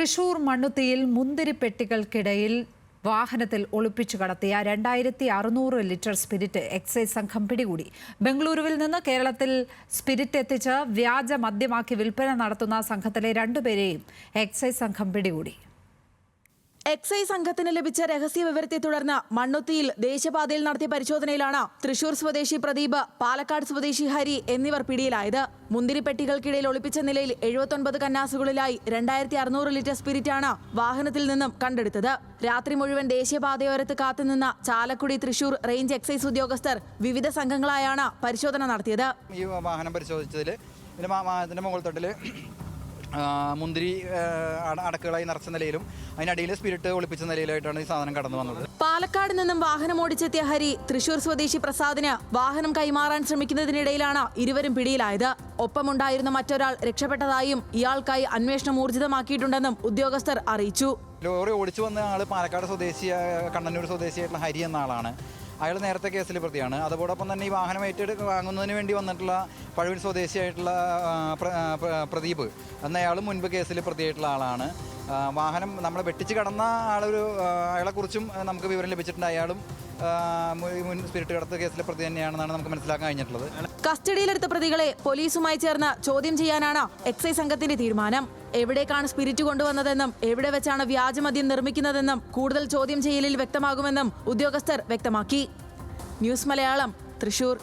തൃശൂർ മണ്ണുത്തിയിൽ മുന്തിരിപ്പെട്ടികൾക്കിടയിൽ വാഹനത്തിൽ ഒളിപ്പിച്ചു കടത്തിയ 2600 ലിറ്റർ സ്പിരിറ്റ് എക്സൈസ് സംഘം പിടികൂടി. ബംഗളൂരുവിൽ നിന്ന് കേരളത്തിൽ സ്പിരിറ്റ് എത്തിച്ച് വ്യാജ മദ്യമാക്കി വിൽപ്പന നടത്തുന്ന സംഘത്തിലെ 2 പേരെയും എക്സൈസ് സംഘം പിടികൂടി. എക്സൈസ് സംഘത്തിന് ലഭിച്ച രഹസ്യ വിവരത്തെ തുടർന്ന് മണ്ണുത്തിയിൽ ദേശീയപാതയിൽ നടത്തിയ പരിശോധനയിലാണ് തൃശൂർ സ്വദേശി പ്രദീപ്, പാലക്കാട് സ്വദേശി ഹരി എന്നിവർ പിടിയിലായത്. മുന്തിരിപ്പെട്ടികൾക്കിടയിൽ ഒളിപ്പിച്ച നിലയിൽ 79 കന്നാസുകളിലായി 2600 ലിറ്റർ സ്പിരിറ്റാണ് വാഹനത്തിൽ നിന്നും കണ്ടെടുത്തത്. രാത്രി മുഴുവൻ ദേശീയപാതയോരത്ത് കാത്തുനിന്ന ചാലക്കുടി തൃശൂർ റേഞ്ച് എക്സൈസ് ഉദ്യോഗസ്ഥർ വിവിധ സംഘങ്ങളായാണ് പരിശോധന നടത്തിയത്. ഈ വാഹനം പരിശോധിച്ചതിൽ ഇതിന്റെ മുകൾ തട്ടിൽ മുന്തിരി അടക്കുകളായി നിറച്ച നിലയിലും അതിനടിയിൽ സ്പിരിറ്റ് ഒളിപ്പിച്ച നിലയിലായിട്ടാണ് ഈ സാധനം കടന്നു വന്നത്. പാലക്കാട് നിന്നും വാഹനം ഓടിച്ചെത്തിയ ഹരി തൃശൂർ സ്വദേശി പ്രസാദിന് വാഹനം കൈമാറാൻ ശ്രമിക്കുന്നതിനിടയിലാണ് ഇരുവരും പിടിയിലായത്. ഒപ്പമുണ്ടായിരുന്ന മറ്റൊരാൾ രക്ഷപ്പെട്ടതായും ഇയാൾക്കായി അന്വേഷണം ഊർജിതമാക്കിയിട്ടുണ്ടെന്നും ഉദ്യോഗസ്ഥർ അറിയിച്ചു. ലോറി ഓടിച്ചു വന്ന ആള് പാലക്കാട് കണ്ണന്നൂർ സ്വദേശിയായിട്ടുള്ള ഹരി എന്ന ആളാണ്. അയാൾ നേരത്തെ കേസിൽ പ്രതിയാണ്. അതോടൊപ്പം തന്നെ ഈ വാഹനം വാങ്ങുന്നതിന് വേണ്ടി വന്നിട്ടുള്ള പഴുവിൻ സ്വദേശിയായിട്ടുള്ള പ്രദീപ് എന്നയാളും മുൻപ് കേസിൽ പ്രതിയായിട്ടുള്ള ആളാണ്. വാഹനം നമ്മളെ വെട്ടിച്ച് കടന്ന അയാളെക്കുറിച്ചും നമുക്ക് വിവരം ലഭിച്ചിട്ടുണ്ട്. അയാളും മുൻ സ്പിരിറ്റ് കടത്ത് കേസിലെ പ്രതി തന്നെയാണെന്നാണ് നമുക്ക് മനസ്സിലാക്കാൻ കഴിഞ്ഞിട്ടുള്ളത്. കസ്റ്റഡിയിലെടുത്ത പ്രതികളെ പോലീസുമായി ചേർന്ന് ചോദ്യം ചെയ്യാനാണ് എക്സൈസ് സംഘത്തിന്റെ തീരുമാനം. എവിടേക്കാണ് സ്പിരിറ്റ് കൊണ്ടുവന്നതെന്നും എവിടെ വെച്ചാണ് വ്യാജമദ്യം നിർമ്മിക്കുന്നതെന്നും കൂടുതൽ ചോദ്യം ചെയ്യലിൽ വ്യക്തമാകുമെന്നും ഉദ്യോഗസ്ഥർ വ്യക്തമാക്കി. ന്യൂസ് മലയാളം, തൃശൂർ.